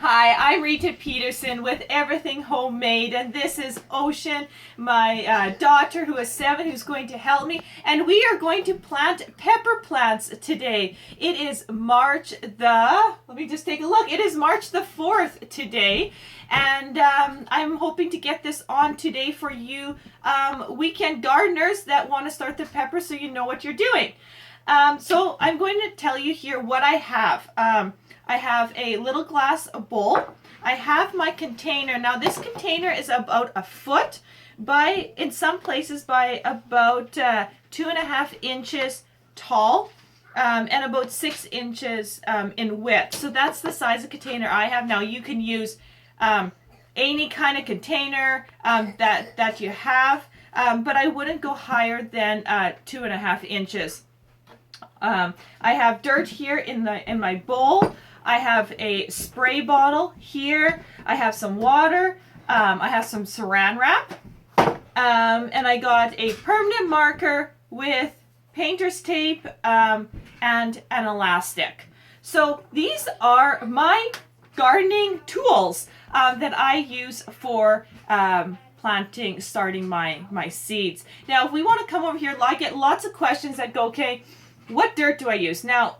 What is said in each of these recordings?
Hi, I'm Rita Peterson with Everything Homemade, and this is Ocean, my daughter who is 7, who's going to help me, and we are going to plant pepper plants today. It is March let me just take a look. It is March the 4th today, and I'm hoping to get this on today for you weekend gardeners that want to start the peppers so you know what you're doing. So I'm going to tell you here what I have. I have a little glass bowl. I have my container. Now this container is about a foot in some places by about 2.5 inches tall and about 6 inches in width. So that's the size of container I have. Now you can use any kind of container that you have, but I wouldn't go higher than 2.5 inches. I have dirt here in my bowl. I have a spray bottle here. I have some water. I have some saran wrap. And I got a permanent marker with painter's tape and an elastic. So these are my gardening tools that I use for starting my seeds. Now, if we want to come over here, I get lots of questions that go, okay, what dirt do I use? Now,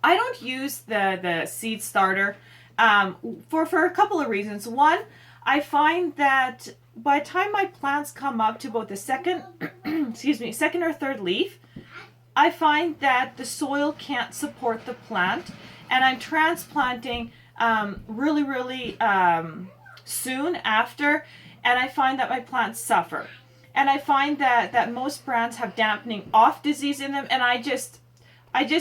I don't use the seed starter for a couple of reasons. One, I find that by the time my plants come up to about the second or third leaf, I find that the soil can't support the plant, and I'm transplanting really soon after, and I find that my plants suffer. And I find that most brands have dampening off disease in them, and I just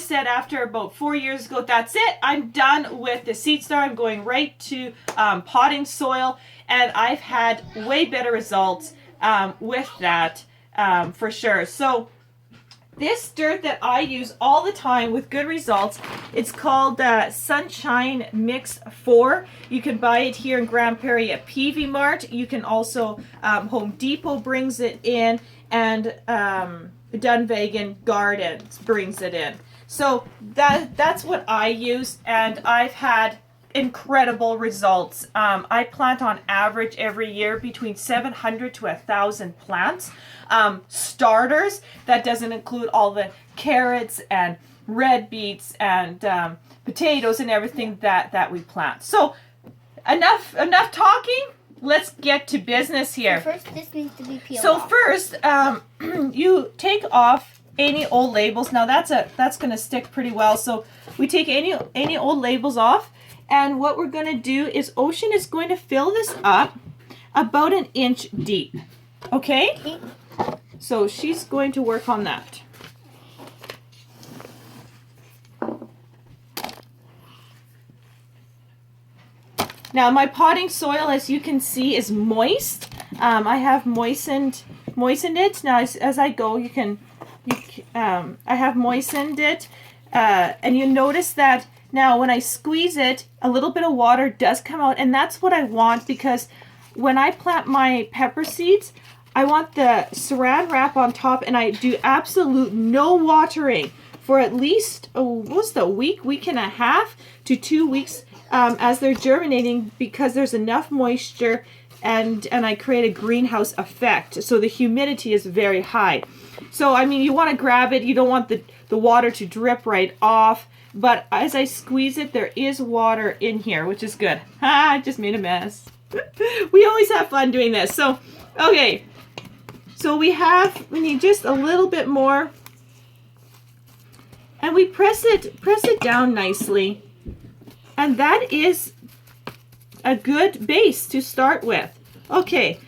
said after about 4 years ago, that's it. I'm done with the seed starter. I'm going right to potting soil, and I've had way better results with that for sure. So this dirt that I use all the time with good results, it's called Sunshine Mix 4. You can buy it here in Grand Prairie at Peavey Mart. You can also, Home Depot brings it in, and Dunvegan Gardens brings it in. So that's what I use, and I've had incredible results. I plant on average every year between 700 to 1,000 plants. Starters, that doesn't include all the carrots and red beets and potatoes and everything that we plant. So enough talking. Let's get to business here. So first, this needs to be peeled So off. first, you take off any old labels. Now that's going to stick pretty well. So we take any old labels off, and what we're going to do is Ocean is going to fill this up about 1 inch deep. Okay? So she's going to work on that. Now my potting soil, as you can see, is moist. I have moistened it. Now as I go, I have moistened it, and you notice that now when I squeeze it, a little bit of water does come out, and that's what I want, because when I plant my pepper seeds, I want the saran wrap on top, and I do absolute no watering for at least a week and a half to 2 weeks as they're germinating, because there's enough moisture, and I create a greenhouse effect. So the humidity is very high. So I mean, you want to grab it. You don't want the water to drip right off. But as I squeeze it, there is water in here, which is good. I just made a mess. We always have fun doing this. So, okay. So we need just a little bit more. And we press it down nicely. And that is a good base to start with. Okay.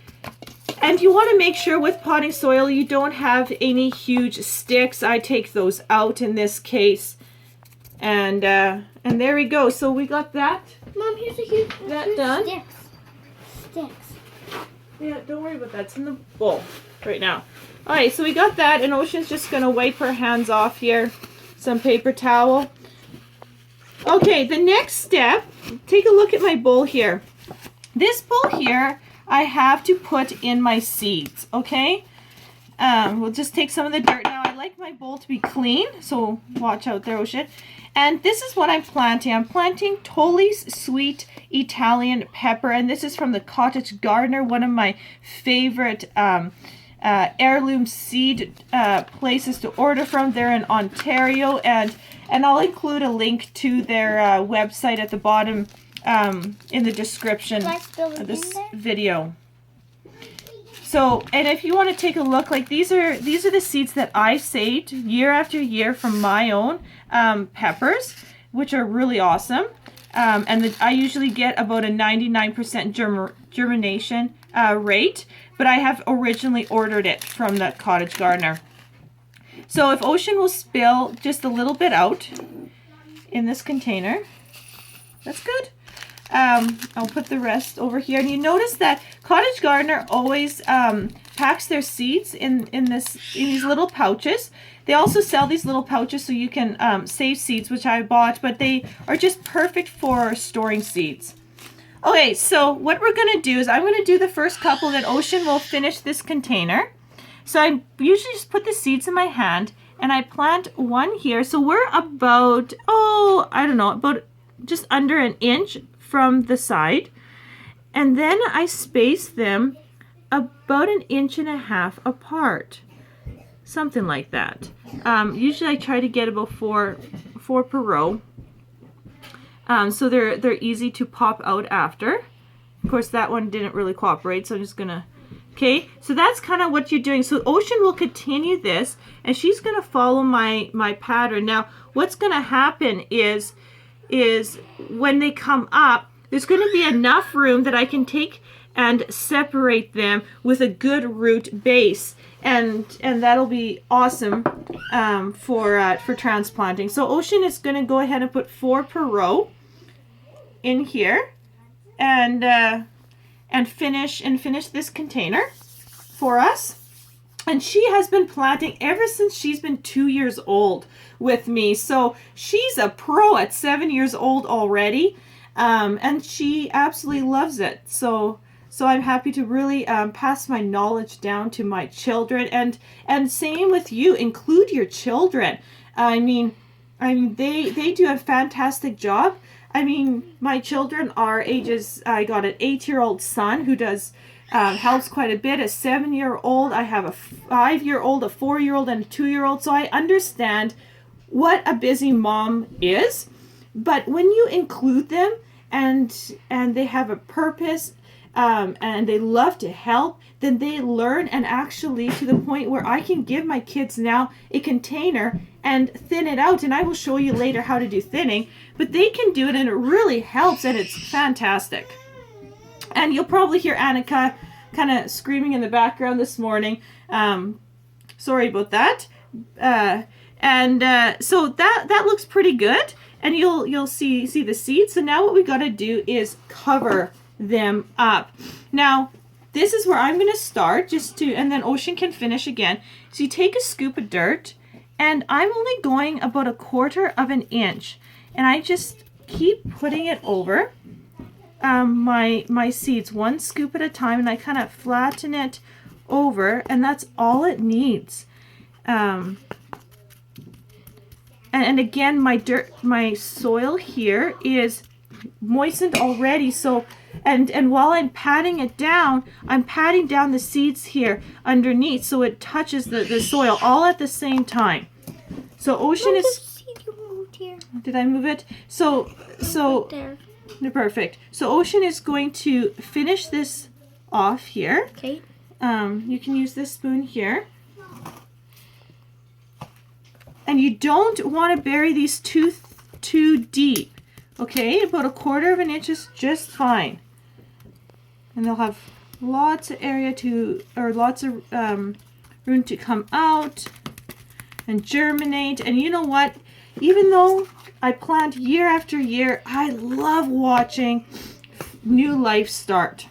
And you want to make sure with potting soil you don't have any huge sticks. I take those out in this case. And there we go. So we got that. Mom, here's a huge done. Sticks. Yeah, don't worry about that. It's in the bowl right now. All right, so we got that, and Ocean's just going to wipe her hands off here. Some paper towel. Okay, the next step, take a look at my bowl here. This bowl here, I have to put in my seeds, okay? We'll just take some of the dirt. Now, I like my bowl to be clean, so watch out there, Ocean. And this is what I'm planting. I'm planting Tolli's Sweet Italian Pepper, and this is from the Cottage Gardener, one of my favorite heirloom seed places to order from. They're in Ontario, and I'll include a link to their website at the bottom in the description of this video. So, and if you want to take a look, like these are the seeds that I saved year after year from my own peppers, which are really awesome. And I usually get about a 99% germination rate, but I have originally ordered it from the Cottage Gardener. So if Ocean will spill just a little bit out in this container, that's good. I'll put the rest over here. And you notice that Cottage Gardener always packs their seeds in these little pouches. They also sell these little pouches so you can save seeds, which I bought, but they are just perfect for storing seeds. Okay, so what we're going to do is I'm going to do the first couple, then Ocean will finish this container. So I usually just put the seeds in my hand and I plant one here. So we're about, about just under an inch from the side, and then I space them about 1.5 inches apart, something like that. Usually I try to get about four per row, so they're easy to pop out after. Of course, that one didn't really cooperate, so I'm just gonna. Okay, so that's kind of what you're doing. So Ocean will continue this, and she's gonna follow my pattern. Now, what's gonna happen is when they come up, there's going to be enough room that I can take and separate them with a good root base, and that'll be awesome for transplanting. So Ocean is going to go ahead and put 4 per row in here, and finish this container for us. And she has been planting ever since she's been 2 years old with me. So she's a pro at 7 years old already. And she absolutely loves it. So I'm happy to really pass my knowledge down to my children. And same with you. Include your children. I mean they do a fantastic job. I mean, my children are ages, I got an 8-year-old son who does helps quite a bit. A 7-year-old, I have a 5-year-old, a 4-year-old, and a 2-year-old. So I understand what a busy mom is. But when you include them and they have a purpose and they love to help, then they learn, and actually to the point where I can give my kids now a container and thin it out. And I will show you later how to do thinning, but they can do it and it really helps and it's fantastic. And you'll probably hear Annika kind of screaming in the background this morning. Sorry about that. So that looks pretty good. And you'll see the seeds. So now what we got to do is cover them up. Now, this is where I'm going to start, and then Ocean can finish again. So you take a scoop of dirt, and I'm only going about 1/4 inch, and I just keep putting it over my seeds, 1 scoop at a time, and I kind of flatten it over, and that's all it needs. And again, my soil here is moistened already. So, and while I'm patting it down, I'm patting down the seeds here underneath, so it touches the soil all at the same time. So Ocean is. You moved here. Did I move it? So Right there. perfect. So Ocean is going to finish this off here. Okay. You can use this spoon here. And you don't want to bury these too deep. Okay, about 1/4 inch is just fine. And they'll have lots of area lots of room to come out and germinate. And you know what? Even though I plant year after year, I love watching new life start.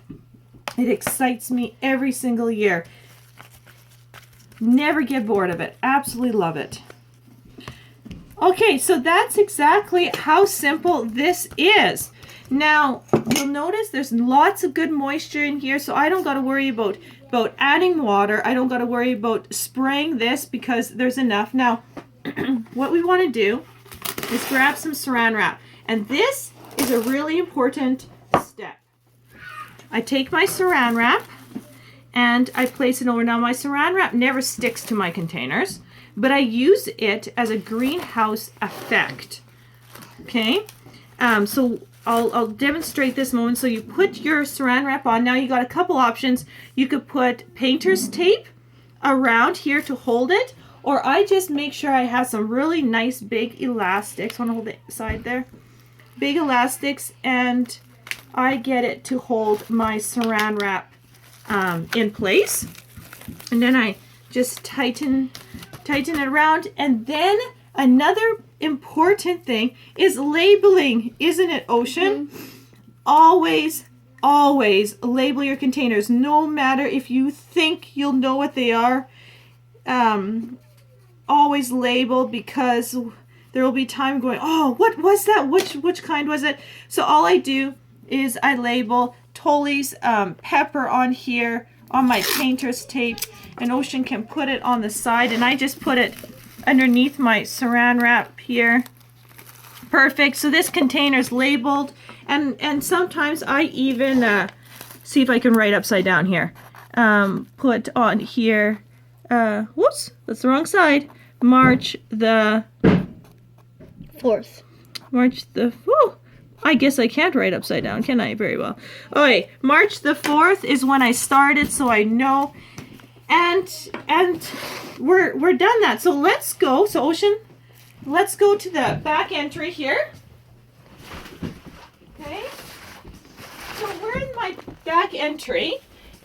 It excites me every single year. Never get bored of it. Absolutely love it. Okay, so that's exactly how simple this is. Now, you'll notice there's lots of good moisture in here, so I don't got to worry about adding water. I don't got to worry about spraying this because there's enough. Now, what we want to do is grab some saran wrap. And this is a really important step. I take my saran wrap and I place it over. Now my saran wrap never sticks to my containers, but I use it as a greenhouse effect. Okay, so I'll demonstrate this moment. So you put your saran wrap on. Now you got a couple options. You could put painter's tape around here to hold it, or I just make sure I have some really nice big elastics. Want to hold the side there? Big elastics, and I get it to hold my saran wrap in place. And then I just tighten it around. And then another important thing is labeling, isn't it, Ocean? Always label your containers, no matter if you think you'll know what they are. Always label, because there will be time going, oh, what was that? Which kind was it? So all I do is I label Tolli's pepper on here on my painter's tape, and Ocean can put it on the side, and I just put it underneath my saran wrap here. Perfect. So this container's labeled, and sometimes I even see if I can write upside down here. Put on here, whoops, that's the wrong side. March the 4th. I guess I can't write upside down, can I? Very well. Okay, March the 4th is when I started, so I know. And we're done that. So let's go. So Ocean, let's go to the back entry here. Okay. So we're in my back entry,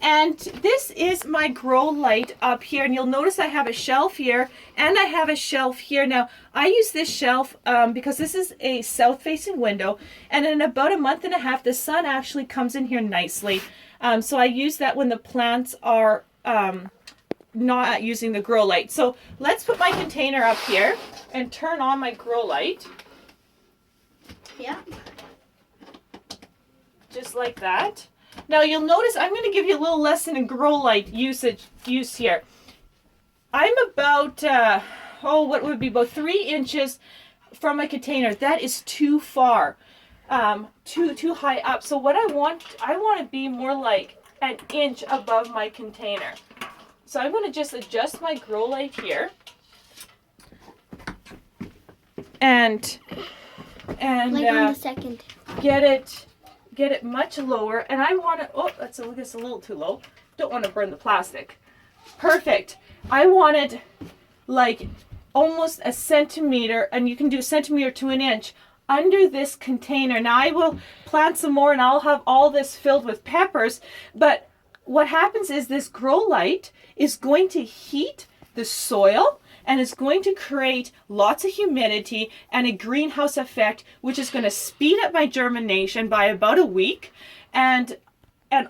and this is my grow light up here. And you'll notice I have a shelf here, and I have a shelf here. Now I use this shelf because this is a south-facing window, and in about a month and a half, the sun actually comes in here nicely. So I use that when the plants are not using the grow light. So let's put my container up here and turn on my grow light. Yeah. Just like that. Now you'll notice I'm going to give you a little lesson in grow light use here. I'm about, what would be about 3 inches from my container. That is too far, too high up. So what I want to be more like an inch above my container. So I'm going to just adjust my grow light here, and Like on the second. get it much lower. And I want to, oh, that's a little too low. Don't want to burn the plastic. Perfect. I want it like almost a centimeter, and you can do a centimeter to an inch under this container. Now I will plant some more, and I'll have all this filled with peppers, but what happens is this grow light is going to heat the soil, and it's going to create lots of humidity and a greenhouse effect, which is going to speed up my germination by about a week. And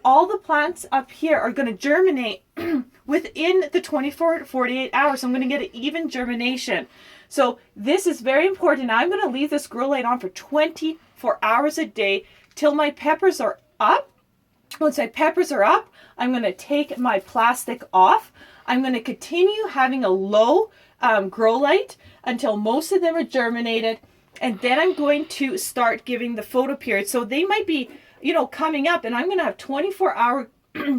all the plants up here are going to germinate within the 24 to 48 hours. I'm going to get an even germination. So this is very important. I'm going to leave this grow light on for 24 hours a day till my peppers are up. Once my peppers are up, I'm going to take my plastic off. I'm going to continue having a low grow light until most of them are germinated. And then I'm going to start giving the photo period. So they might be, coming up, and I'm going to have 24-hour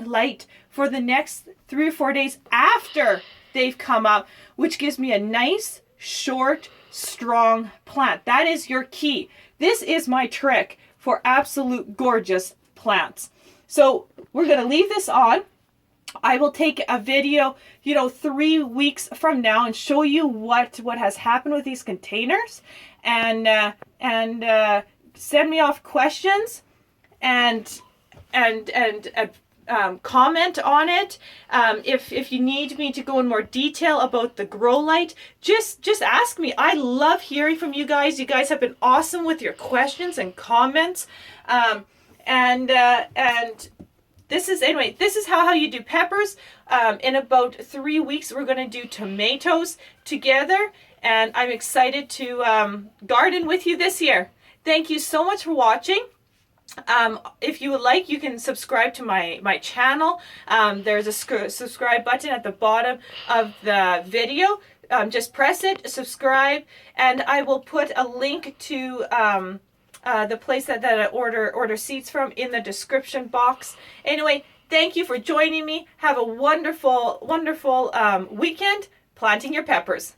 light for the next 3 or 4 days after they've come up, which gives me a nice, short, strong plant. That is your key. This is my trick for absolute gorgeous plants. So we're going to leave this on. I will take a video, 3 weeks from now and show you what has happened with these containers, and send me off questions and comment on it. If you need me to go in more detail about the grow light, just ask me. I love hearing from you guys. You guys have been awesome with your questions and comments. And this is how you do peppers. In about 3 weeks, we're going to do tomatoes together, and I'm excited to garden with you this year. Thank you so much for watching. If you would like, you can subscribe to my channel. There's a subscribe button at the bottom of the video. just press it, subscribe, and I will put a link to the place that I order seeds from in the description box. Anyway, thank you for joining me. Have a wonderful, wonderful weekend planting your peppers.